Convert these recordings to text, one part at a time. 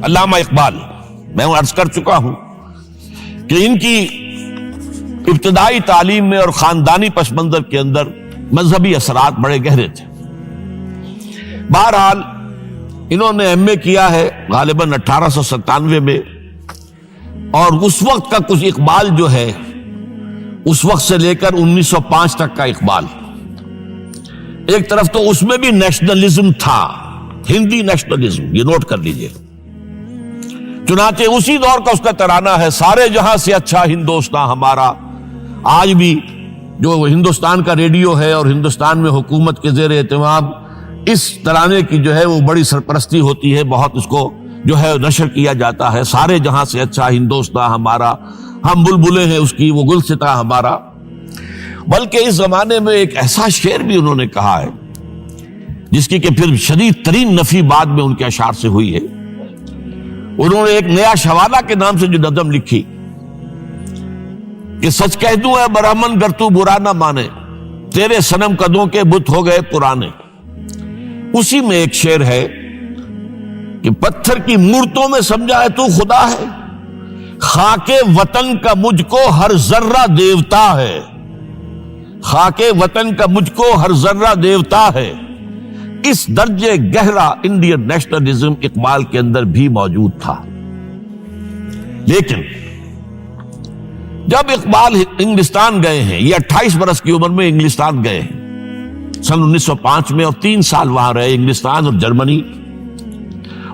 علامہ اقبال، میں عرض کر چکا ہوں کہ ان کی ابتدائی تعلیم میں اور خاندانی پس منظر کے اندر مذہبی اثرات بڑے گہرے تھے۔ بہرحال انہوں نے ایم اے کیا ہے غالباً 1897 میں، اور اس وقت کا کچھ اقبال جو ہے اس وقت سے لے کر 1905 تک کا اقبال، ایک طرف تو اس میں بھی نیشنلزم تھا، ہندی نیشنلزم، یہ نوٹ کر لیجئے۔ چنانچہ اسی دور کا اس کا ترانہ ہے، سارے جہاں سے اچھا ہندوستان ہمارا۔ آج بھی جو ہندوستان کا ریڈیو ہے اور ہندوستان میں حکومت کے زیر اہتمام اس ترانے کی جو ہے وہ بڑی سرپرستی ہوتی ہے، بہت اس کو جو ہے نشر کیا جاتا ہے، سارے جہاں سے اچھا ہندوستان ہمارا، ہم بلبلیں ہیں اس کی، وہ گلستاں ہمارا۔ بلکہ اس زمانے میں ایک ایسا شعر بھی انہوں نے کہا ہے جس کی کہ پھر شدید ترین نفی بعد میں ان کے اشعار سے ہوئی ہے۔ انہوں نے ایک نیا شوالہ کے نام سے جو نظم لکھی کہ سچ کہہ دوں اے برہمن گر تو برا نہ مانے، تیرے صنم قدوں کے بت ہو گئے پرانے۔ اسی میں ایک شعر ہے کہ پتھر کی مورتوں میں سمجھا ہے تو خدا ہے، خاک وطن کا مجھ کو ہر ذرہ دیوتا ہے، خاک وطن کا مجھ کو ہر ذرہ دیوتا ہے۔ اس درجے گہرا انڈین نیشنلزم اقبال کے اندر بھی موجود تھا۔ لیکن جب اقبال انگلستان گئے ہیں، یہ 28 برس کی عمر میں انگلستان گئے ہیں سن 1905 میں، اور 3 سال وہاں رہے انگلستان اور جرمنی،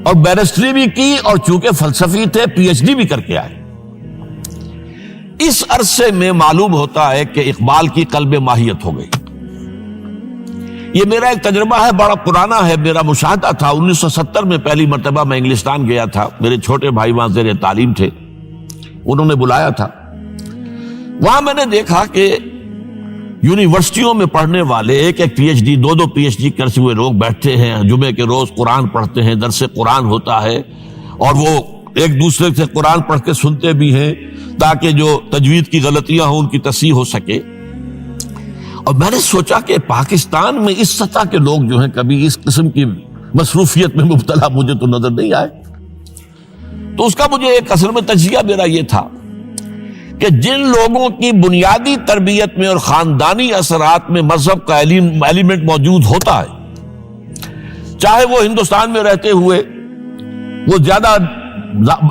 اور بیرسٹری بھی کی، اور چونکہ فلسفی تھے پی ایچ ڈی بھی کر کے آئے۔ اس عرصے میں معلوم ہوتا ہے کہ اقبال کی قلب ماہیت ہو گئی۔ یہ میرا ایک تجربہ ہے، بڑا پرانا ہے، میرا مشاہدہ تھا۔ 1970 میں پہلی مرتبہ میں انگلستان گیا تھا، میرے چھوٹے بھائی وہاں زیر تعلیم تھے، انہوں نے بلایا تھا۔ وہاں میں نے دیکھا کہ یونیورسٹیوں میں پڑھنے والے ایک P H D, 2 P H D کرتے ہوئے لوگ بیٹھتے ہیں، جمعے کے روز قرآن پڑھتے ہیں، درس قرآن ہوتا ہے، اور وہ ایک دوسرے سے قرآن پڑھ کے سنتے بھی ہیں تاکہ جو تجوید کی غلطیاں ہوں ان کی تصحیح ہو سکے۔ اور میں نے سوچا کہ پاکستان میں اس سطح کے لوگ جو ہیں کبھی اس قسم کی مصروفیت میں مبتلا مجھے تو نظر نہیں آئے۔ تو اس کا مجھے ایک اصل میں تجزیہ میرا یہ تھا کہ جن لوگوں کی بنیادی تربیت میں اور خاندانی اثرات میں مذہب کا ایلیمنٹ موجود ہوتا ہے، چاہے وہ ہندوستان میں رہتے ہوئے وہ زیادہ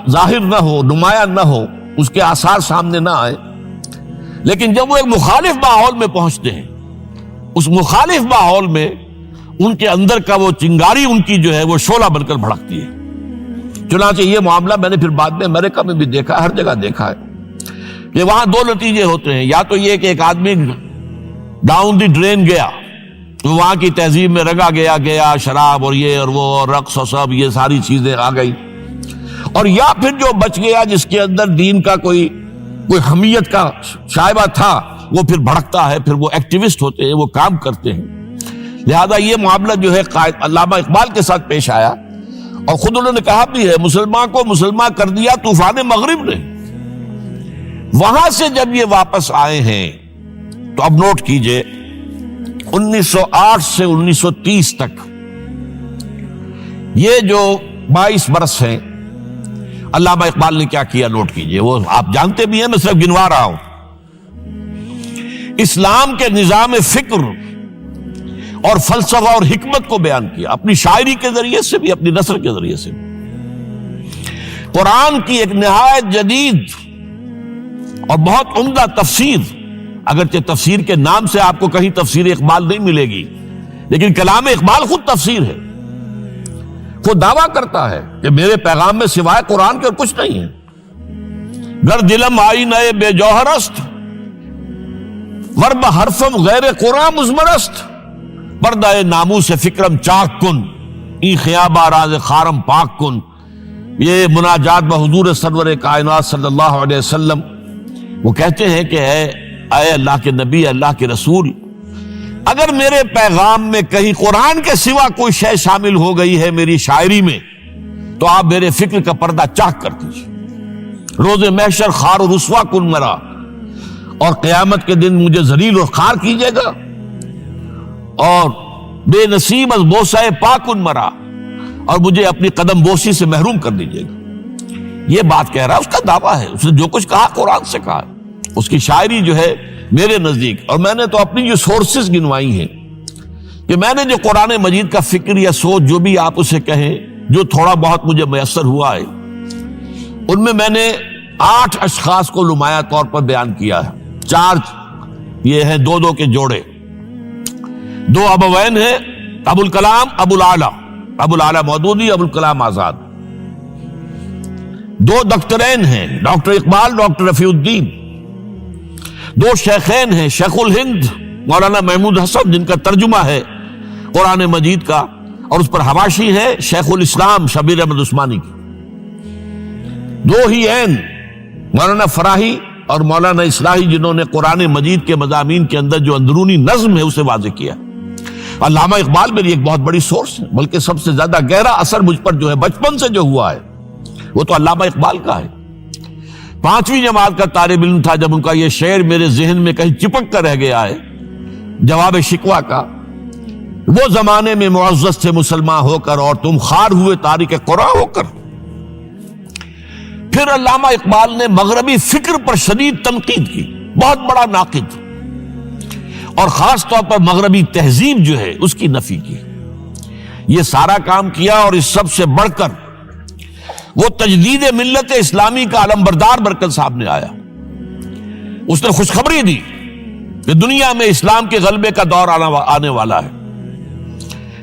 ظاہر نہ ہو، نمایاں نہ ہو، اس کے آثار سامنے نہ آئے، لیکن جب وہ ایک مخالف ماحول میں پہنچتے ہیں، اس مخالف ماحول میں ان کے اندر کا وہ چنگاری ان کی جو ہے وہ شعلہ بن کر بھڑکتی ہے۔ چنانچہ یہ معاملہ میں نے پھر بعد میں امریکہ میں بھی دیکھا، ہر جگہ دیکھا ہے کہ وہاں 2 نتیجے ہوتے ہیں، یا تو یہ کہ ایک آدمی ڈاؤن دی ڈرین گیا، تو وہاں کی تہذیب میں رگا گیا شراب اور یہ اور وہ اور رقص اور سب یہ ساری چیزیں آ گئی، اور یا پھر جو بچ گیا جس کے اندر دین کا کوئی حمیت کا شائبہ تھا، وہ پھر بھڑکتا ہے، پھر وہ ایکٹیوسٹ ہوتے ہیں، وہ کام کرتے ہیں۔ لہذا یہ معاملہ جو ہے علامہ اقبال کے ساتھ پیش آیا، اور خود انہوں نے کہا بھی ہے، مسلمان کو مسلمان کر دیا طوفان مغرب نے۔ وہاں سے جب یہ واپس آئے ہیں تو اب نوٹ کیجئے 1908 سے 1930 تک یہ جو 22 برس ہیں، علامہ اقبال نے کیا کیا نوٹ کیجئے، وہ آپ جانتے بھی ہیں، میں صرف گنوا رہا ہوں۔ اسلام کے نظام فکر اور فلسفہ اور حکمت کو بیان کیا، اپنی شاعری کے ذریعے سے بھی، اپنی نثر کے ذریعے سے بھی۔ قرآن کی ایک نہایت جدید اور بہت عمدہ تفسیر، اگرچہ تفسیر کے نام سے آپ کو کہیں تفسیر اقبال نہیں ملے گی، لیکن کلام اقبال خود تفسیر ہے، خود دعویٰ کرتا ہے کہ میرے پیغام میں سوائے قرآن کے اور کچھ نہیں ہے۔ گر دلم آئی نئے بے جوہرست، ورب حرفم غیر قرآن مزمرست، پردہ ناموس فکرم چاک کن، ای خیابہ راز خارم پاک کن۔ یہ مناجات بحضور سرور کائنات صلی اللہ علیہ وسلم، وہ کہتے ہیں کہ اے اللہ کے نبی، اللہ کے رسول، اگر میرے پیغام میں کہیں قرآن کے سوا کوئی شے شامل ہو گئی ہے میری شاعری میں، تو آپ میرے فکر کا پردہ چاک کر دیجیے۔ روز محشر خار و رسوا کن مرا، اور قیامت کے دن مجھے ذلیل و خوار کیجیے گا، اور بے نصیب از بوسہ پاک کن مرا، اور مجھے اپنی قدم بوسی سے محروم کر دیجیے گا. یہ بات کہہ رہا ہے، اس کا دعویٰ ہے، اس نے جو کچھ کہا قرآن سے کہا. اس کی شاعری جو ہے میرے نزدیک، اور میں نے تو اپنی جو سورسز گنوائی ہیں کہ میں نے جو قرآن مجید کا فکر یا سوچ جو بھی آپ اسے کہیں، جو تھوڑا بہت مجھے میسر ہوا ہے، ان میں نے 8 اشخاص کو نمایاں طور پر بیان کیا ہے. 4 یہ ہیں 2 کے جوڑے. 2 ابوین ہیں، ابو الکلام ابو العلا مودودی، ابو الکلام آزاد. 2 دکترین ہیں، ڈاکٹر اقبال، ڈاکٹر رفیع الدین. 2 شیخین ہیں، شیخ الہند مولانا محمود حسن، جن کا ترجمہ ہے قرآن مجید کا، اور اس پر حواشی ہے شیخ الاسلام شبیر احمد عثمانی کی. 2 ہی عین مولانا فراہی اور مولانا اصلاحی، جنہوں نے قرآن مجید کے مضامین کے اندر جو اندرونی نظم ہے اسے واضح کیا. علامہ اقبال میری ایک بہت بڑی سورس ہے، بلکہ سب سے زیادہ گہرا اثر مجھ پر جو ہے بچپن سے جو ہوا ہے وہ تو علامہ اقبال کا ہے. 5ویں جماعت کا طالب علم تھا جب ان کا یہ شعر میرے ذہن میں کہیں چپک کر رہ گیا ہے، جواب شکوہ کا: وہ زمانے میں معزز تھے مسلمان ہو کر، اور تم خار ہوئے تارک قرآن ہو کر. پھر علامہ اقبال نے مغربی فکر پر شدید تنقید کی، بہت بڑا ناقد، اور خاص طور پر مغربی تہذیب جو ہے اس کی نفی کی. یہ سارا کام کیا، اور اس سب سے بڑھ کر وہ تجدید ملت اسلامی کا علمبردار بن کر سامنے آیا. اس نے خوشخبری دی کہ دنیا میں اسلام کے غلبے کا دور آنے والا ہے.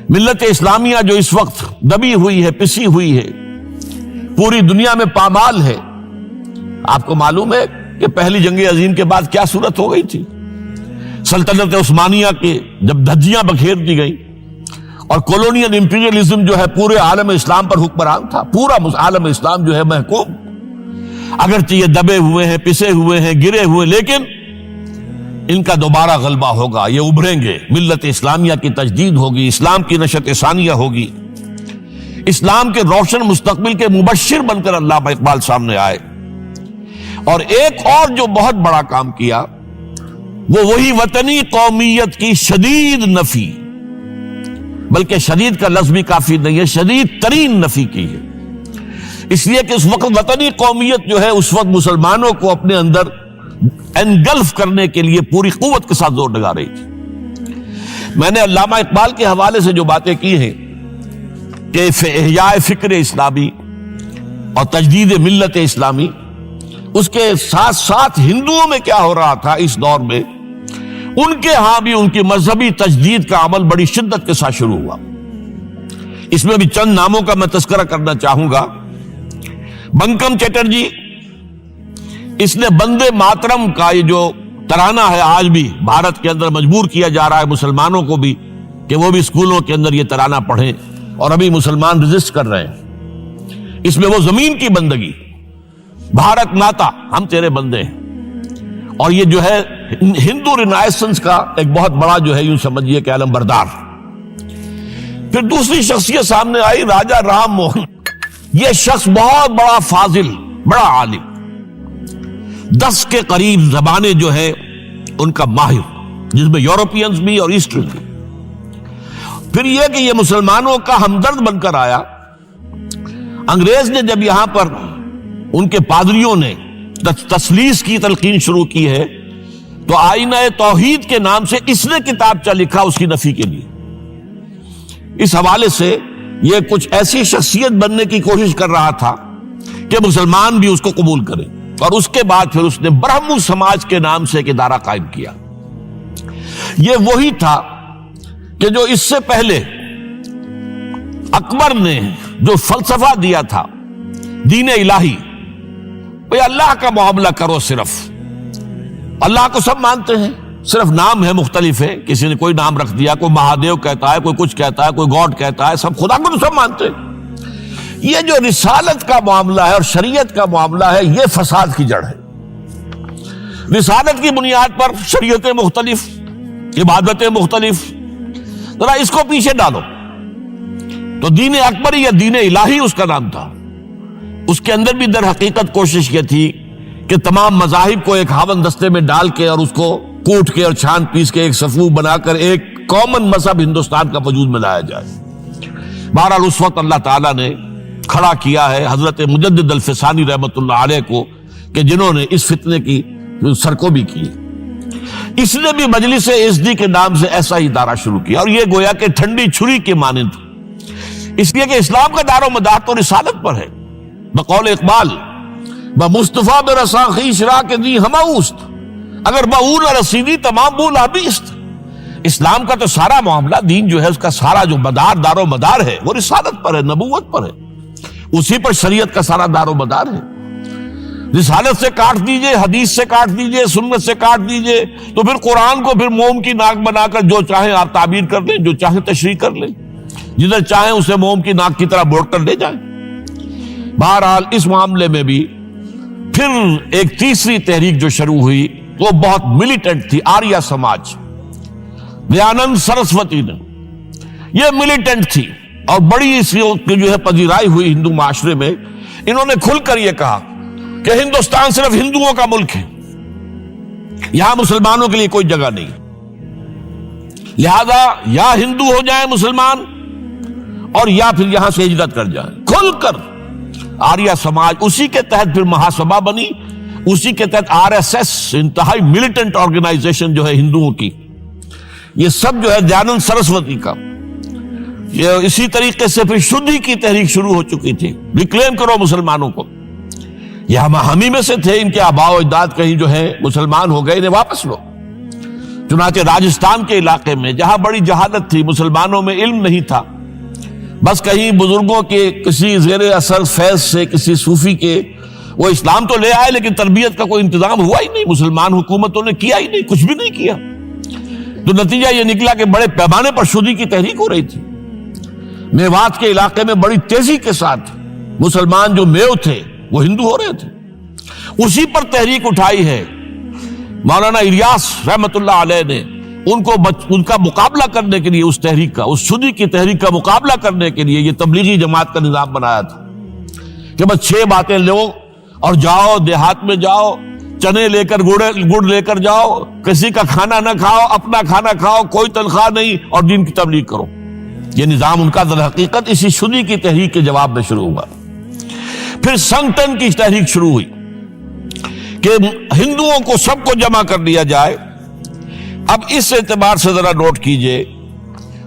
ملت اسلامیہ جو اس وقت دبی ہوئی ہے، پسی ہوئی ہے، پوری دنیا میں پامال ہے. آپ کو معلوم ہے کہ پہلی جنگ عظیم کے بعد کیا صورت ہو گئی تھی؟ سلطنت عثمانیہ کے جب دھجیاں بکھیر دی گئیں، اور کولونیل امپیریلزم جو ہے پورے عالم اسلام پر حکمران تھا، پورا عالم اسلام جو ہے محکوم. اگرچہ یہ دبے ہوئے ہیں، پسے ہوئے ہیں، گرے ہوئے، لیکن ان کا دوبارہ غلبہ ہوگا، یہ ابھریں گے. ملت اسلامیہ کی تجدید ہوگی، اسلام کی نشأت ثانیہ ہوگی. اسلام کے روشن مستقبل کے مبشر بن کر علامہ اقبال سامنے آئے. اور ایک اور جو بہت بڑا کام کیا وہ وہی وطنی قومیت کی شدید نفی، بلکہ شدید کا لفظ بھی کافی نہیں ہے، شدید ترین نفی کی ہے. اس لیے کہ اس وقت وطنی قومیت جو ہے اس وقت مسلمانوں کو اپنے اندر انگلف کرنے کے لیے پوری قوت کے ساتھ زور لگا رہی تھی. میں نے علامہ اقبال کے حوالے سے جو باتیں کی ہیں کہ احیاء فکر اسلامی اور تجدید ملت اسلامی، اس کے ساتھ ساتھ ہندوؤں میں کیا ہو رہا تھا اس دور میں، ان کے ہاں بھی ان کی مذہبی تجدید کا عمل بڑی شدت کے ساتھ شروع ہوا. اس میں بھی چند ناموں کا میں تذکرہ کرنا چاہوں گا. بنکم چٹرجی، اس نے بندے ماترم کا یہ جو ترانہ ہے آج بھی بھارت کے اندر مجبور کیا جا رہا ہے مسلمانوں کو بھی کہ وہ بھی اسکولوں کے اندر یہ ترانہ پڑھیں، اور ابھی مسلمان رجسٹ کر رہے ہیں. اس میں وہ زمین کی بندگی، بھارت ماتا ہم تیرے بندے ہیں. اور یہ جو ہے ہندو رینائسنس کا ایک بہت بڑا جو ہے یوں سمجھیے کہ علم بردار. پھر دوسری شخصیت سامنے آئی، راجہ رام موہن. یہ شخص بہت بڑا فاضل، بڑا عالم، 10 کے قریب زبانیں جو ہے ان کا ماہر، جس میں یورپینز بھی اور ایسٹرن بھی. پھر یہ کہ یہ مسلمانوں کا ہمدرد بن کر آیا. انگریز نے جب یہاں پر ان کے پادریوں نے تثلیث کی تلقین شروع کی ہے تو آئینہ توحید کے نام سے اس نے کتابچہ لکھا اس کی نفی کے لیے. اس حوالے سے یہ کچھ ایسی شخصیت بننے کی کوشش کر رہا تھا کہ مسلمان بھی اس کو قبول کریں. اور اس کے بعد پھر اس نے برہمو سماج کے نام سے ایک ادارہ قائم کیا. یہ وہی تھا کہ جو اس سے پہلے اکبر نے جو فلسفہ دیا تھا دین الہی، بھئی اللہ کا معاملہ کرو، صرف اللہ کو سب مانتے ہیں، صرف نام ہے مختلف ہے. کسی نے کوئی نام رکھ دیا، کوئی مہادیو کہتا ہے، کوئی کچھ کہتا ہے، کوئی گاڈ کہتا ہے، سب خدا کو تو سب مانتے ہیں. یہ جو رسالت کا معاملہ ہے اور شریعت کا معاملہ ہے، یہ فساد کی جڑ ہے. رسالت کی بنیاد پر شریعتیں مختلف، عبادتیں مختلف، ذرا اس کو پیچھے ڈالو. تو دین اکبری یا دین الہی اس کا نام تھا. اس کے اندر بھی در حقیقت کوشش یہ تھی کہ تمام مذاہب کو ایک ہاون دستے میں ڈال کے اور اس کو کوٹ کے اور چھان پیس کے ایک صفوف بنا کر ایک کامن مذہب ہندوستان کا وجود میں لایا جائے. بہرحال اس وقت اللہ تعالیٰ نے کھڑا کیا ہے حضرت مجدد الفسانی رحمۃ اللہ علیہ کو کہ جنہوں نے اس فتنے کی سرکوبی کی. اس نے بھی مجلس ازدی کے نام سے ایسا ہی ادارہ شروع کیا، اور یہ گویا کہ ٹھنڈی چھری کے مانند، اس لیے کہ اسلام کا دار و مدار تو رسالت پر ہے. بقول اقبال بمصطفیٰ برسا خویش را کے دی ہماؤست، اگر بہو نہ رسیدی تمام بولا بیست. اسلام کا تو سارا معاملہ، دین جو ہے اس کا سارا جو مدار دار و مدار ہے وہ رسالت پر ہے، نبوت پر ہے، اسی پر شریعت کا سارا دار و مدار ہے. رسالت سے کاٹ دیجئے، حدیث سے کاٹ دیجئے، سنت سے کاٹ دیجئے، تو پھر قرآن کو پھر موم کی ناک بنا کر جو چاہیں آپ تعبیر کر لیں، جو چاہیں تشریح کر لیں، جدھر چاہیں اسے موم کی ناک کی طرح بوڑ کر لے جائیں. بہرحال اس معاملے میں بھی پھر ایک تیسری تحریک جو شروع ہوئی وہ بہت ملیٹنٹ تھی، آریہ سماج، دیانند سرسوتی نے. یہ ملیٹنٹ تھی اور بڑی اس کی جو ہے پذیرائی ہوئی ہندو معاشرے میں. انہوں نے کھل کر یہ کہا کہ ہندوستان صرف ہندوؤں کا ملک ہے، یہاں مسلمانوں کے لیے کوئی جگہ نہیں، لہذا یا ہندو ہو جائیں مسلمان اور یا پھر یہاں سے ہجرت کر جائیں. کھل کر آریہ سماج، اسی کے تحت پھر مہاسبھا بنی، اسی کے تحت آر ایس ایس، انتہائی ملیٹنٹ آرگنائزیشن جو ہے ہندوؤں کی، یہ سب جو ہے دیانند سرسوتی کا. یہ اسی طریقے سے پھر شدھی کی تحریک شروع ہو چکی تھی، ریکلیم کرو مسلمانوں کو. یہ ہم ہی میں سے تھے، ان کے آباء و اجداد کہیں جو ہے مسلمان ہو گئے، انہیں واپس لو. چنانچہ راجستھان کے علاقے میں جہاں بڑی جہالت تھی، مسلمانوں میں علم نہیں تھا، بس کہیں بزرگوں کے کسی زیر اثر فیض سے، کسی صوفی کے وہ اسلام تو لے آئے لیکن تربیت کا کوئی انتظام ہوا ہی نہیں، مسلمان حکومتوں نے کیا ہی نہیں، کچھ بھی نہیں کیا. تو نتیجہ یہ نکلا کہ بڑے پیمانے پر شدھی کی تحریک ہو رہی تھی. میوات کے علاقے میں بڑی تیزی کے ساتھ مسلمان جو میو تھے وہ ہندو ہو رہے تھے. اسی پر تحریک اٹھائی ہے مولانا الیاس رحمت اللہ علیہ نے. ان کا مقابلہ کرنے کے لیے، اس تحریک کا، اس شدھی کی تحریک کا مقابلہ کرنے کے لیے یہ تبلیغی جماعت کا نظام بنایا تھا کہ بس 6 باتیں لو اور جاؤ، دیہات میں جاؤ، چنے لے کر گڑ لے کر جاؤ، کسی کا کھانا نہ کھاؤ، اپنا کھانا کھاؤ، کوئی تنخواہ نہیں، اور دین کی تبلیغ کرو. یہ نظام ان کا در حقیقت اسی شدھی کی تحریک کے جواب میں شروع ہوا. پھر سنگٹن کی تحریک شروع ہوئی کہ ہندوؤں کو سب کو جمع کر لیا جائے. اب اس اعتبار سے ذرا نوٹ کیجئے،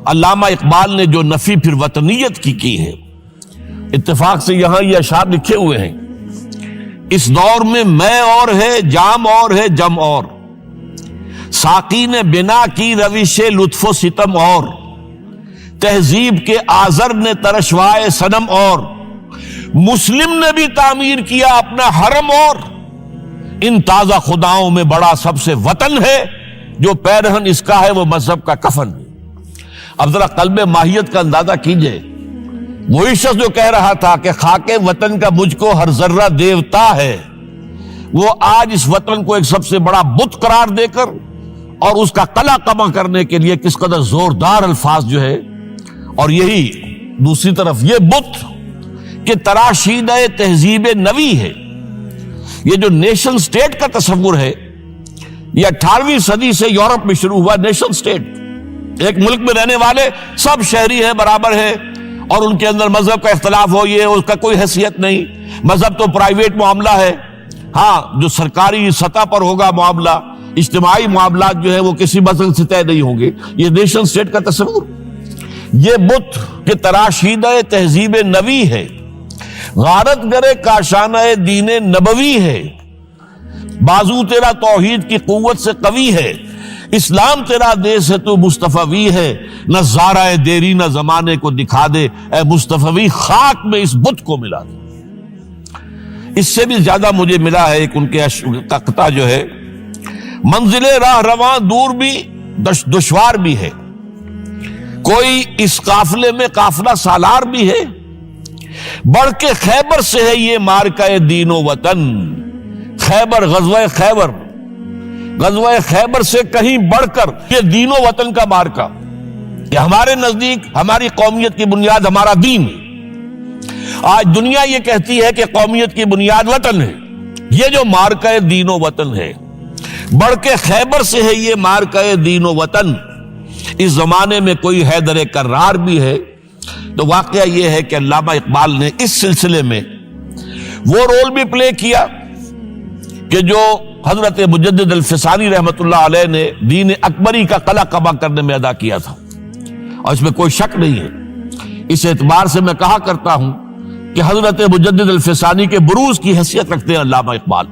علامہ اقبال نے جو نفی پھر وطنیت کی ہے، اتفاق سے یہاں یہ اشعار لکھے ہوئے ہیں: اس دور میں میں اور ہے، جام اور ہے، جم اور، ساقی نے بنا کی روش لطف و ستم اور، تہذیب کے آزر نے ترشوائے صنم اور، مسلم نے بھی تعمیر کیا اپنا حرم اور، ان تازہ خداؤں میں بڑا سب سے وطن ہے، جو پیرہن اس کا ہے وہ مذہب کا کفن ہے. اب ذرا قلب ماہیت کا اندازہ کیجئے. وہی شخص جو کہہ رہا تھا کہ خاک وطن کا مجھ کو ہر ذرہ دیوتا ہے، وہ آج اس وطن کو ایک سب سے بڑا بت قرار دے کر اور اس کا قلع قمع کرنے کے لیے کس قدر زوردار الفاظ جو ہے. اور یہی دوسری طرف یہ بت کہ تراشیدہ تہذیب نوی ہے. یہ جو نیشن سٹیٹ کا تصور ہے، یہ 18ویں صدی سے یورپ میں شروع ہوا. نیشن سٹیٹ، ایک ملک میں رہنے والے سب شہری ہیں، برابر ہیں، اور ان کے اندر مذہب کا اختلاف ہو، یہ اس کا کوئی حیثیت نہیں. مذہب تو پرائیویٹ معاملہ ہے، ہاں جو سرکاری سطح پر ہوگا معاملہ، اجتماعی معاملات جو ہے وہ کسی مذہب سے طے نہیں ہوں گے. یہ نیشن سٹیٹ کا تصور. یہ بت کہ تراشیدہ تہذیب نوی ہے، غارت گرے کاشانہ دین نبوی ہے، بازو تیرا توحید کی قوت سے قوی ہے، اسلام تیرا دیس ہے تو مصطفی ہے، نہ زارہ دیری نہ زمانے کو دکھا دے، اے مصطفی خاک میں اس بت کو ملا دے. اس سے بھی زیادہ مجھے ملا ہے ایک ان کے قطعہ جو ہے: منزل راہ رواں دور بھی دشوار بھی ہے، کوئی اس قافلے میں قافلہ سالار بھی ہے، بڑھ کے خیبر سے ہے یہ مارکہ دین و وطن. خیبر، غزوہ خیبر سے کہیں بڑھ کر یہ دین و وطن کا مارکہ، کہ ہمارے نزدیک ہماری قومیت کی بنیاد ہمارا دین ہے. آج دنیا یہ کہتی ہے کہ قومیت کی بنیاد وطن ہے. یہ جو مارکہ دین و وطن ہے، بڑھ کے خیبر سے ہے یہ مارکہ دین و وطن. اس زمانے میں کوئی حیدر کرار بھی ہے، تو واقعہ یہ ہے کہ علامہ اقبال نے اس سلسلے میں وہ رول بھی پلے کیا کہ جو حضرت مجدد الفسانی رحمت اللہ علیہ نے دین اکبری کا قلع قبا کرنے میں ادا کیا تھا، اور اس میں کوئی شک نہیں ہے۔ اس اعتبار سے میں کہا کرتا ہوں کہ حضرت مجدد الفسانی کے بروز کی حیثیت رکھتے ہیں علامہ اقبال،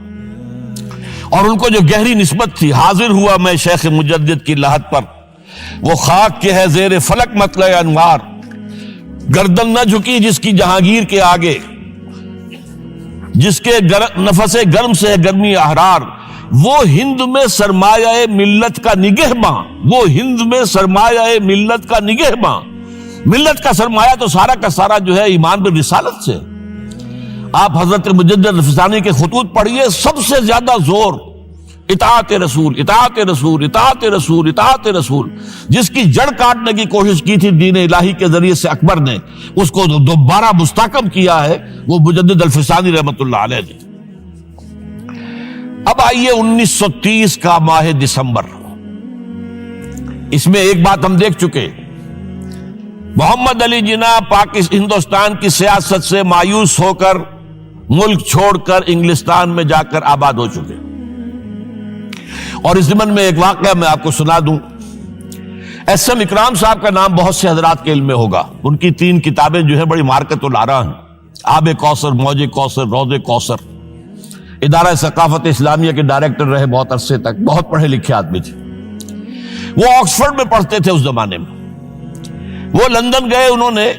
اور ان کو جو گہری نسبت تھی، حاضر ہوا میں شیخ مجدد کی لحد پر، وہ خاک کے ہے زیر فلک مطلع انوار، گردن نہ جھکی جس کی جہانگیر کے آگے، جس کے نفس گرم سے ہے گرمی احرار، وہ ہند میں سرمایہ ملت کا نگہباں، وہ ہند میں سرمایہ ملت کا نگہباں۔ ملت کا سرمایہ تو سارا کا سارا جو ہے ایمان بر رسالت سے۔ آپ حضرت مجدد الفسانی کے خطوط پڑھیے، سب سے زیادہ زور اطاعت رسول، اطاعت رسول، اطاعت رسول، اطاعت رسول۔ جس کی جڑ کاٹنے کی کوشش کی تھی دین الہی کے ذریعے سے اکبر نے، اس کو دوبارہ مستحکم کیا ہے وہ مجدد الفسانی رحمت اللہ علیہ نے۔ اب آئیے 1930 کا ماہ دسمبر، اس میں ایک بات ہم دیکھ چکے، محمد علی جناح ہندوستان کی سیاست سے مایوس ہو کر ملک چھوڑ کر انگلستان میں جا کر آباد ہو چکے۔ اور اس ضمن میں ایک واقعہ میں آپ کو سنا دوں۔ ایس ایم اکرام صاحب کا نام بہت سے حضرات کے علم میں ہوگا، ان کی 3 کتابیں جو ہیں بڑی مارکت الآراء ہیں، آب کوثر، موج کوثر، روض کوثر۔ ادارہ ثقافت اسلامیہ کے ڈائریکٹر رہے بہت عرصے تک، بہت پڑھے لکھے آدمی تھے۔ وہ آکسفورڈ میں پڑھتے تھے اس زمانے میں۔ وہ لندن گئے، انہوں نے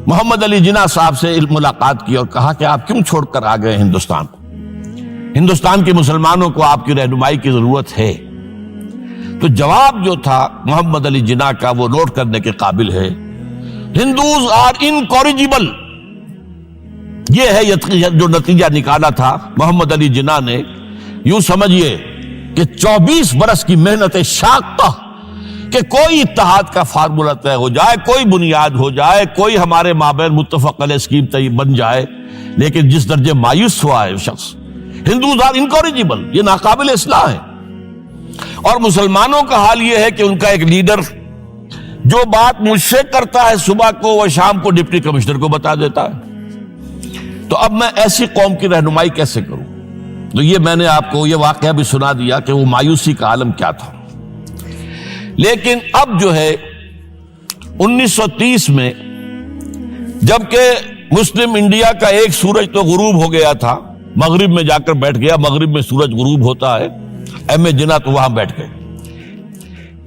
محمد علی جناح صاحب سے ملاقات کی اور کہا کہ آپ کیوں چھوڑ کر آ گئے ہندوستان؟ ہندوستان کے مسلمانوں کو آپ کی رہنمائی کی ضرورت ہے۔ تو جواب جو تھا محمد علی جناح کا وہ نوٹ کرنے کے قابل ہے۔ ہندوز آر انکوریجیبل، یہ ہے جو نتیجہ نکالا تھا محمد علی جناح نے۔ یوں سمجھیے کہ 24 برس کی محنت شاقہ کہ کوئی اتحاد کا فارمولہ طے ہو جائے، کوئی بنیاد ہو جائے، کوئی ہمارے مابین متفق علیہ اسکیم طیب بن جائے، لیکن جس درجے مایوس ہوا ہے شخص، ہندوز آر انکوریجیبل، یہ ناقابل اصلاح ہے۔ اور مسلمانوں کا حال یہ ہے کہ ان کا ایک لیڈر جو بات مجھ سے کرتا ہے صبح کو وہ شام کو ڈپٹی کمشنر کو بتا دیتا ہے۔ تو اب میں ایسی قوم کی رہنمائی کیسے کروں؟ تو یہ میں نے آپ کو یہ واقعہ بھی سنا دیا کہ وہ مایوسی کا عالم کیا تھا۔ لیکن اب جو ہے 1930 میں جبکہ مسلم انڈیا کا ایک سورج تو غروب ہو گیا تھا، مغرب میں جا کر بیٹھ گیا، مغرب میں سورج غروب ہوتا ہے، ایم اے جناح تو وہاں بیٹھ گئے۔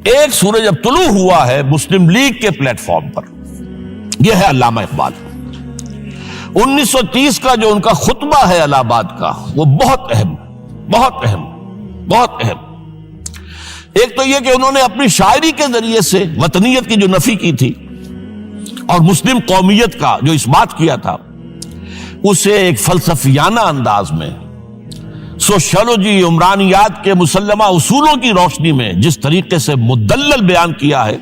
ایک سورج اب طلوع ہوا ہے مسلم لیگ کے پلیٹ فارم پر، یہ ہے علامہ اقبال۔ 1930 کا جو ان کا خطبہ ہے الہ آباد کا، وہ بہت اہم، بہت اہم، بہت اہم۔ ایک تو یہ کہ انہوں نے اپنی شاعری کے ذریعے سے وطنیت کی جو نفی کی تھی اور مسلم قومیت کا جو اس بات کیا تھا، اسے ایک فلسفیانہ انداز میں سوشیولوجی، عمرانیات کے مسلمہ اصولوں کی روشنی میں جس طریقے سے مدلل بیان کیا ہے،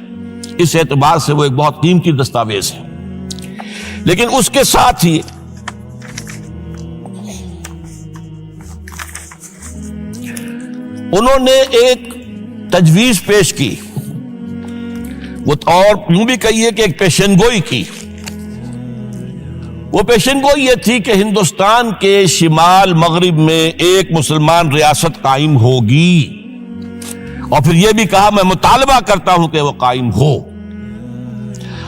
اس اعتبار سے وہ ایک بہت قیمتی دستاویز ہے۔ لیکن اس کے ساتھ ہی انہوں نے ایک تجویز پیش کی، وہ اور یوں بھی کہیے کہ ایک پیشن گوئی کی۔ وہ پیشن گوئی یہ تھی کہ ہندوستان کے شمال مغرب میں ایک مسلمان ریاست قائم ہوگی، اور پھر یہ بھی کہا میں مطالبہ کرتا ہوں کہ وہ قائم ہو۔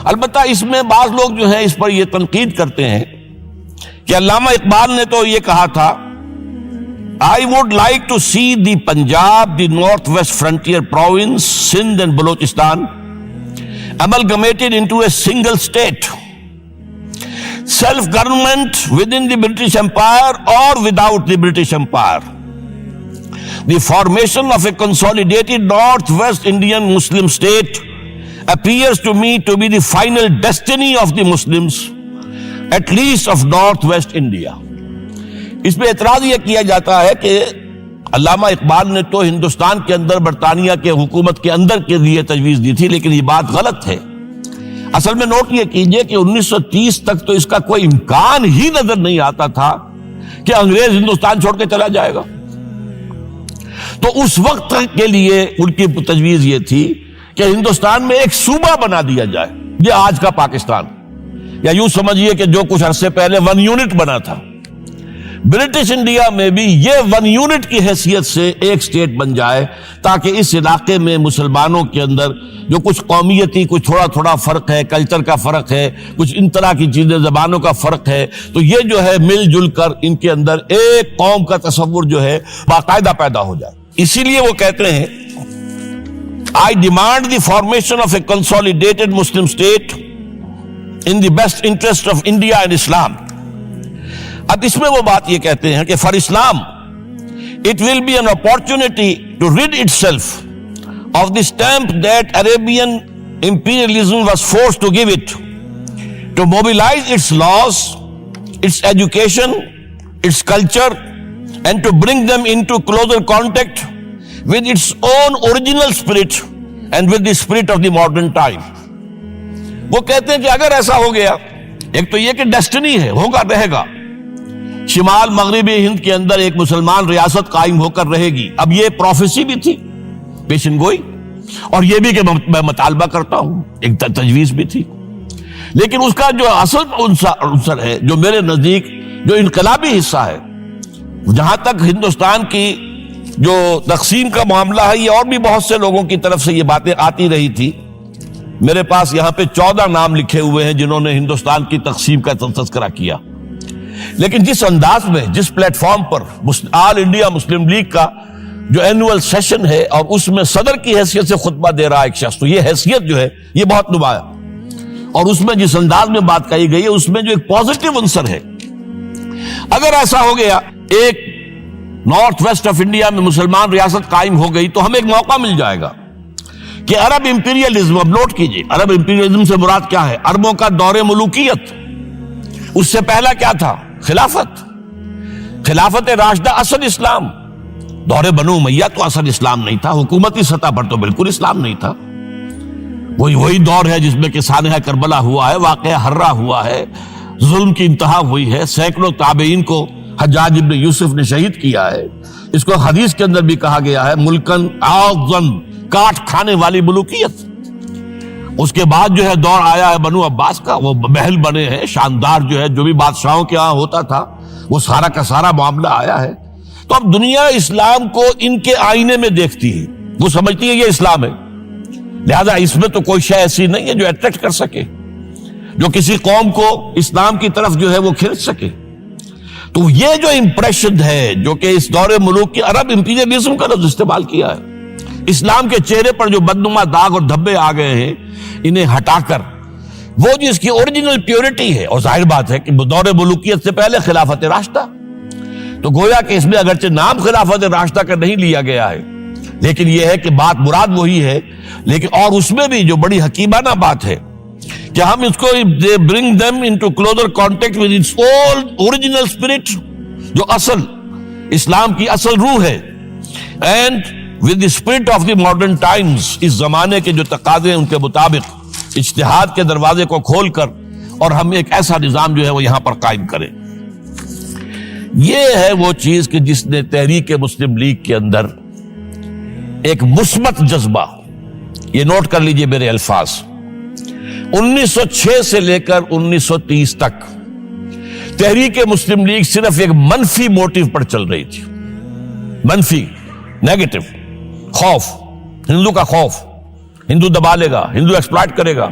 البتہ اس میں بعض لوگ جو ہیں اس پر یہ تنقید کرتے ہیں کہ علامہ اقبال نے تو یہ کہا تھا I would like to see the Punjab, the Northwest Frontier Province, Sindh and Balochistan amalgamated into a single state. Self-government within the British Empire or without the British Empire. The formation of a consolidated Northwest Indian Muslim state appears to me to be the final destiny of the Muslims, at least of Northwest India. اس پہ اعتراض یہ کیا جاتا ہے کہ علامہ اقبال نے تو ہندوستان کے اندر برطانیہ کے حکومت کے اندر کے لیے تجویز دی تھی، لیکن یہ بات غلط ہے۔ اصل میں نوٹ یہ کیجئے کہ 1930 تک تو اس کا کوئی امکان ہی نظر نہیں آتا تھا کہ انگریز ہندوستان چھوڑ کے چلا جائے گا۔ تو اس وقت کے لیے ان کی تجویز یہ تھی کہ ہندوستان میں ایک صوبہ بنا دیا جائے، یہ آج کا پاکستان، یا یوں سمجھیے کہ جو کچھ عرصے پہلے 1 یونٹ بنا تھا، برٹش انڈیا میں بھی یہ 1 یونٹ کی حیثیت سے ایک سٹیٹ بن جائے، تاکہ اس علاقے میں مسلمانوں کے اندر جو کچھ قومیتی کچھ تھوڑا تھوڑا فرق ہے، کلچر کا فرق ہے، کچھ ان طرح کی چیزیں، زبانوں کا فرق ہے، تو یہ جو ہے مل جل کر ان کے اندر ایک قوم کا تصور جو ہے باقاعدہ پیدا ہو جائے۔ اسی لیے وہ کہتے ہیں I demand the formation of a consolidated Muslim state in the best interest of India and Islam۔ اب اس میں وہ بات یہ کہتے ہیں کہ for Islam it will be an opportunity to rid itself of the stamp that Arabian imperialism was forced to give it, to mobilize its laws, its education, its culture, and to bring them into closer contact with its own original spirit and with the spirit of the modern time۔ وہ کہتے ہیں کہ اگر ایسا ہو گیا، ایک تو یہ کہ ڈیسٹنی ہے، ہوگا، رہے گا، شمال مغربی ہند کے اندر ایک مسلمان ریاست قائم ہو کر رہے گی۔ اب یہ پروفیسی بھی تھی، پیشن گوئی، اور یہ بھی کہ میں مطالبہ کرتا ہوں، ایک تجویز بھی تھی، لیکن اس کا جو اصل عنصر ہے، جو میرے نزدیک جو انقلابی حصہ ہے، جہاں تک ہندوستان کی جو تقسیم کا معاملہ ہے، یہ اور بھی بہت سے لوگوں کی طرف سے یہ باتیں آتی رہی تھی۔ میرے پاس یہاں پہ 14 نام لکھے ہوئے ہیں جنہوں نے ہندوستان کی تقسیم کا تذکرہ کیا، لیکن جس انداز میں، جس پلیٹ فارم پر آل انڈیا مسلم لیگ کا جو اینول سیشن ہے اور اس میں صدر کی حیثیت سے خطبہ دے رہا ایک شخص، تو یہ حیثیت جو ہے یہ بہت نمایاں، اور اس میں جس انداز میں بات کہی گئی ہے اس میں جو ایک پازیٹیو عنصر ہے۔ اگر ایسا ہو گیا، ایک نارتھ ویسٹ آف انڈیا میں مسلمان ریاست قائم ہو گئی، تو ہمیں ایک موقع مل جائے گا کہ عرب امپیریلزم، اب نوٹ کیجئے، عرب امپیریلزم سے مراد کیا ہے؟ عربوں کا دور ملوکیت۔ اس سے پہلا کیا تھا؟ خلافت، خلافت راشدہ، اصل اسلام۔ دور بنو امیہ تو اصل اسلام نہیں تھا، حکومتی سطح پر تو بالکل اسلام نہیں تھا۔ وہی دور ہے جس میں کہ سانحہ کربلا ہوا ہے، واقعہ ہرہ ہوا ہے، ظلم کی انتہا ہوئی ہے، سینکڑوں تابعین کو حجاج ابن یوسف نے شہید کیا ہے۔ اس کو حدیث کے اندر بھی کہا گیا ہے ملکن اعظم، کاٹ کھانے والی ملوکیت۔ اس کے بعد جو ہے دور آیا ہے بنو عباس کا، وہ محل بنے ہیں شاندار، جو ہے جو بھی بادشاہوں کے ہاں ہوتا تھا وہ سارا کا سارا معاملہ آیا ہے۔ تو اب دنیا اسلام کو ان کے آئینے میں دیکھتی ہے، وہ سمجھتی ہے یہ اسلام ہے، لہذا اس میں تو کوئی شے ایسی نہیں ہے جو اٹریکٹ کر سکے، جو کسی قوم کو اسلام کی طرف جو ہے وہ کھینچ سکے۔ تو یہ جو امپریشن ہے جو کہ اس دور ملوک کی عرب امپیریلزم کا لفظ استعمال کیا ہے، اسلام کے چہرے پر جو بدنما داغ اور دھبے آ گئے ہیں، انہیں ہٹا کر وہ جس کی اوریجنل پیورٹی ہے، اور ظاہر بات ہے کہ دور ملوکیت سے پہلے خلافت راشدہ، تو گویا کہ اس میں اگرچہ نام خلافت راشدہ کا نہیں لیا گیا ہے، لیکن یہ ہے کہ بات مراد وہی ہے، لیکن اور اس میں بھی جو بڑی حکیمانہ بات ہے کہ ہم اس کو bring them into closer contact with its old original spirit، جو اصل اسلام کی اصل روح ہے، and with the spirit of the modern times، اس زمانے کے جو تقاضے ہیں ان کے مطابق اجتہاد کے دروازے کو کھول کر، اور ہم ایک ایسا نظام جو ہے وہ یہاں پر قائم کریں۔ یہ ہے وہ چیز کہ جس نے تحریک مسلم لیگ کے اندر ایک مثبت جذبہ، یہ نوٹ کر لیجئے میرے الفاظ، 1906 سے لے کر 1930 تک تحریک مسلم لیگ صرف ایک منفی موٹیو پر چل رہی تھی، منفی، نیگیٹو، خوف، ہندو کا خوف، ہندو دبا لے گا، ہندو ایکسپلائٹ کرے گا،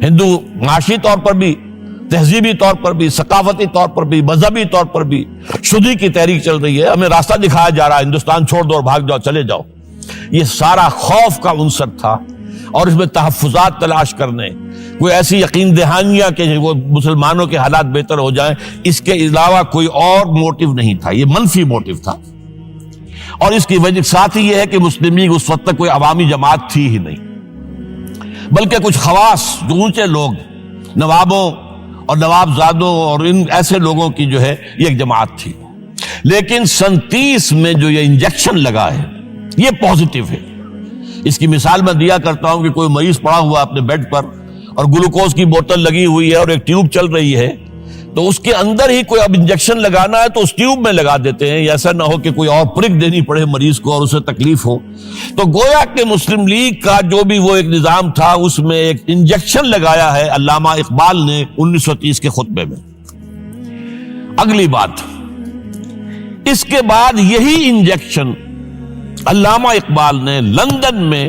ہندو معاشی طور پر بھی، تہذیبی طور پر بھی، ثقافتی طور پر بھی، مذہبی طور پر بھی شدی کی تحریک چل رہی ہے، ہمیں راستہ دکھایا جا رہا ہے، ہندوستان چھوڑ دو اور بھاگ جاؤ، چلے جاؤ۔ یہ سارا خوف کا عنصر تھا، اور اس میں تحفظات تلاش کرنے، کوئی ایسی یقین دہانیاں کہ وہ مسلمانوں کے حالات بہتر ہو جائیں، اس کے علاوہ کوئی اور موٹیو نہیں تھا، یہ منفی موٹیو تھا۔ اور اس کی وجہ ساتھ ہی یہ ہے کہ مسلم لیگ اس وقت تک کوئی عوامی جماعت تھی ہی نہیں، بلکہ کچھ خواص، جو اونچے لوگ، نوابوں اور نوابزادوں اور ان ایسے لوگوں کی جو ہے یہ ایک جماعت تھی۔ لیکن 37 میں جو یہ انجیکشن لگا ہے یہ پازیٹیو ہے۔ اس کی مثال میں دیا کرتا ہوں کہ کوئی مریض پڑا ہوا اپنے بیڈ پر اور گلوکوز کی بوتل لگی ہوئی ہے اور ایک ٹیوب چل رہی ہے، تو اس کے اندر ہی کوئی اب انجیکشن لگانا ہے تو اس ٹیوب میں لگا دیتے ہیں، ایسا نہ ہو کہ کوئی اور پرک دینی پڑے مریض کو اور اسے تکلیف ہو۔ تو گویا کہ مسلم لیگ کا جو بھی وہ ایک نظام تھا اس میں ایک انجیکشن لگایا ہے علامہ اقبال نے 1930 کے خطبے میں۔ اگلی بات، اس کے بعد یہی انجیکشن علامہ اقبال نے لندن میں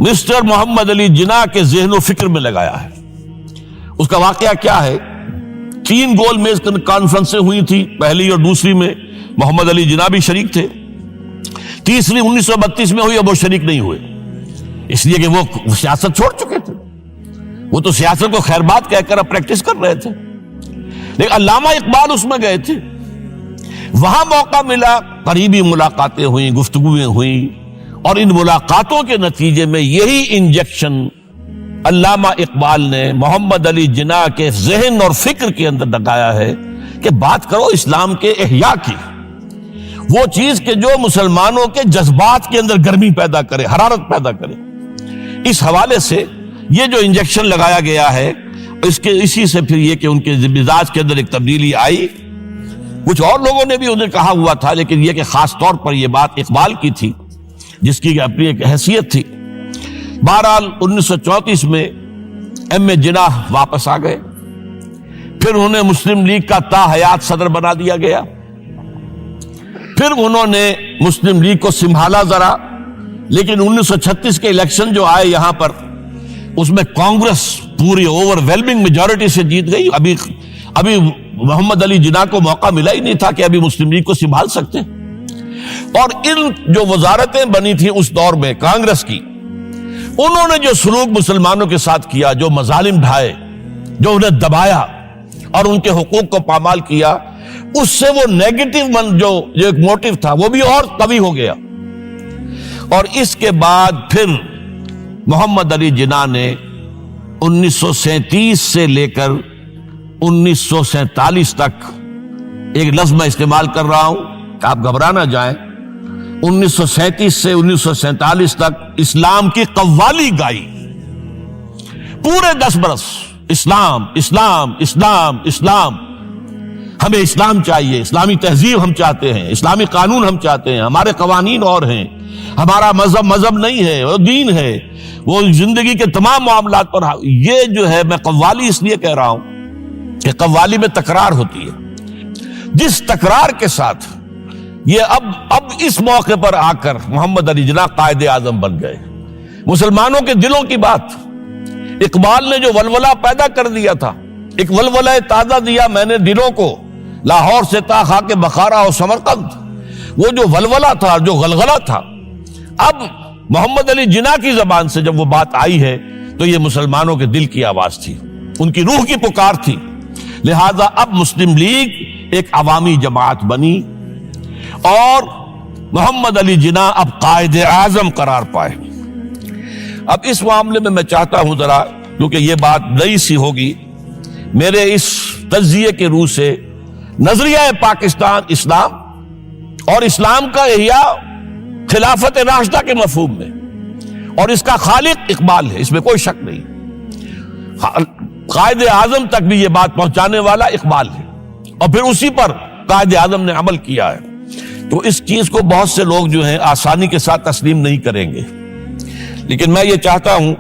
مسٹر محمد علی جناح کے ذہن و فکر میں لگایا ہے۔ اس کا واقعہ کیا ہے؟ 3 گول میز کانفرنسیں ہوئی تھی، پہلی اور دوسری میں محمد علی جناح بھی شریک تھے، تیسری 1932 میں ہوئی، اب وہ شریک نہیں ہوئے، اس لیے کہ وہ سیاست چھوڑ چکے تھے، وہ تو سیاست کو خیر بات کہہ کر اب پریکٹس کر رہے تھے، لیکن علامہ اقبال اس میں گئے تھے، وہاں موقع ملا، قریبی ملاقاتیں ہوئیں، گفتگویں ہوئیں، اور ان ملاقاتوں کے نتیجے میں یہی انجیکشن علامہ اقبال نے محمد علی جناح کے ذہن اور فکر کے اندر لگایا ہے کہ بات کرو اسلام کے احیاء کی، وہ چیز کہ جو مسلمانوں کے جذبات کے اندر گرمی پیدا کرے، حرارت پیدا کرے۔ اس حوالے سے یہ جو انجیکشن لگایا گیا ہے، اسی سے پھر یہ کہ ان کے مزاج کے اندر ایک تبدیلی آئی۔ کچھ اور لوگوں نے بھی انہیں کہا ہوا تھا، لیکن یہ کہ خاص طور پر یہ بات اقبال کی تھی، جس کی اپنی ایک حیثیت تھی۔ بہرحال 1934 میں ایم اے جناح واپس آ گئے، پھر انہیں مسلم لیگ کا تا حیات صدر بنا دیا گیا، پھر انہوں نے مسلم لیگ کو سنبھالا ذرا، لیکن 1936 کے الیکشن جو آئے یہاں پر، اس میں کانگریس پوری اوور ویلمنگ میجورٹی سے جیت گئی۔ ابھی محمد علی جناح کو موقع ملا ہی نہیں تھا کہ ابھی مسلم لیگ کو سنبھال سکتے، اور ان جو وزارتیں بنی تھیں اس دور میں کانگریس کی، انہوں نے جو سلوک مسلمانوں کے ساتھ کیا، جو مظالم ڈھائے، جو انہیں دبایا اور ان کے حقوق کو پامال کیا، اس سے وہ نیگیٹو جو ایک موٹیو تھا وہ بھی اور قوی ہو گیا۔ اور اس کے بعد پھر محمد علی جناح نے 1937 سے لے کر 1947 تک، ایک لفظ میں استعمال کر رہا ہوں کہ آپ گھبرا نہ جائیں، 1937 سے 1947 تک اسلام کی قوالی گائی، پورے 10 برس اسلام اسلام اسلام اسلام، ہمیں اسلام چاہیے، اسلامی تہذیب ہم چاہتے ہیں، اسلامی قانون ہم چاہتے ہیں، ہمارے قوانین اور ہیں، ہمارا مذہب نہیں ہے، وہ دین ہے، وہ زندگی کے تمام معاملات پر۔ یہ جو ہے میں قوالی اس لیے کہہ رہا ہوں کہ قوالی میں تکرار ہوتی ہے، جس تکرار کے ساتھ یہ اب اس موقع پر آ کر محمد علی جناح قائد اعظم بن گئے۔ مسلمانوں کے دلوں کی بات، اقبال نے جو ولولہ پیدا کر دیا تھا، ایک ولولہ تازہ دیا میں نے دلوں کو، لاہور سے تا خاک بخارا اور سمرقند، وہ جو ولولہ تھا، جو غلغلہ تھا، اب محمد علی جناح کی زبان سے جب وہ بات آئی ہے تو یہ مسلمانوں کے دل کی آواز تھی، ان کی روح کی پکار تھی۔ لہذا اب مسلم لیگ ایک عوامی جماعت بنی اور محمد علی جناح اب قائد اعظم قرار پائے۔ اب اس معاملے میں چاہتا ہوں ذرا، کیونکہ یہ بات نئی سی ہوگی، میرے اس تجزیے کے روح سے نظریہ پاکستان اسلام اور اسلام کا احیاء خلافت راشدہ کے مفہوم میں، اور اس کا خالق اقبال ہے، اس میں کوئی شک نہیں، قائد اعظم تک بھی یہ بات پہنچانے والا اقبال ہے، اور پھر اسی پر قائد اعظم نے عمل کیا ہے۔ تو اس چیز کو بہت سے لوگ جو ہیں آسانی کے ساتھ تسلیم نہیں کریں گے، لیکن میں یہ چاہتا ہوں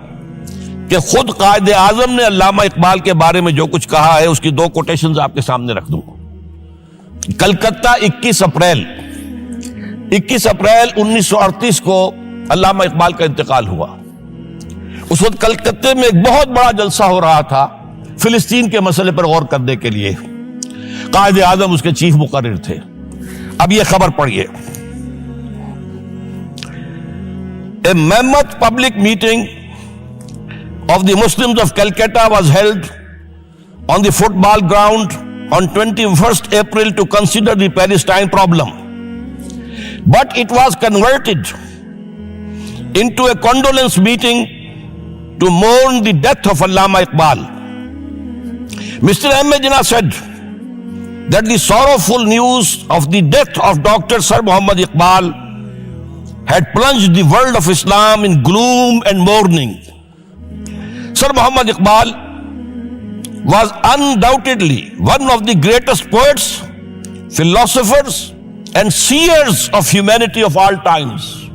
کہ خود قائد اعظم نے علامہ اقبال کے بارے میں جو کچھ کہا ہے اس کی 2 کوٹیشنز آپ کے سامنے رکھ دوں۔ کلکتہ 21 اپریل 1938 کو علامہ اقبال کا انتقال ہوا۔ اس وقت کلکتہ میں ایک بہت بڑا جلسہ ہو رہا تھا فلسطین کے مسئلے پر غور کرنے کے لیے، قائد اعظم اس کے چیف مقرر تھے۔ اب یہ خبر پڑھیے، A mammoth public meeting of the Muslims of Calcutta was held on the football ground on 21st April to consider the Palestine problem. But it was converted into a condolence meeting to mourn the death of Allama Iqbal. Mr. M. A. Jinnah said that the sorrowful news of the death of Dr. Sir Muhammad Iqbal had plunged the world of Islam in gloom and mourning. Sir Muhammad Iqbal was undoubtedly one of the greatest poets, philosophers and seers of humanity of all times.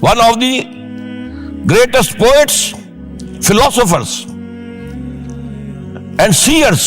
one of the greatest poets, philosophers and seers,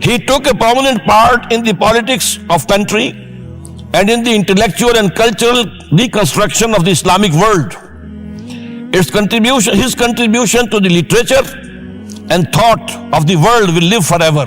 He took a prominent part in the politics of country and in the intellectual and cultural reconstruction of the Islamic world. His contribution to the literature and thought of the world will live forever.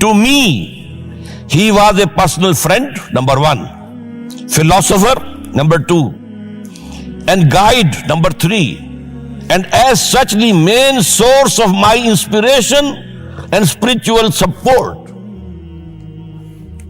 To me, he was a personal friend, number 1, philosopher, number 2, and guide, number 3, and as such the main source of my inspiration and spiritual support.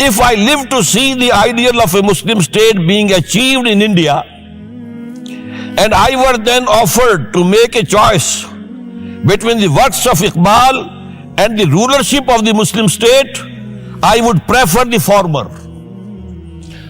If I live to see the ideal of a Muslim state being achieved in India, and I were then offered to make a choice between the works of Iqbal and the rulership of the Muslim state, I would prefer the former.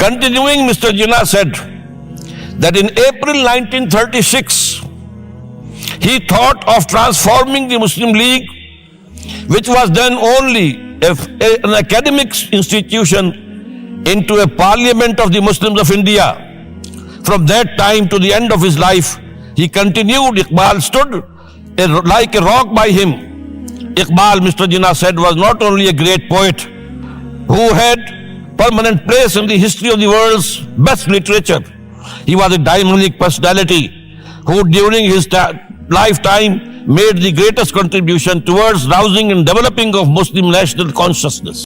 continuing, Mr. Jinnah said that in April 1936 he thought of transforming the Muslim League, which was then only an academic institution, into a parliament of the Muslims of India. From that time to the end of his life, he continued. Iqbal stood like a rock by him. Iqbal, Mr. Jinnah said, was not only a great poet who had permanent place in the history of the world's best literature, he was a dynamic personality who during his lifetime made the greatest contribution towards rousing and developing of Muslim national consciousness.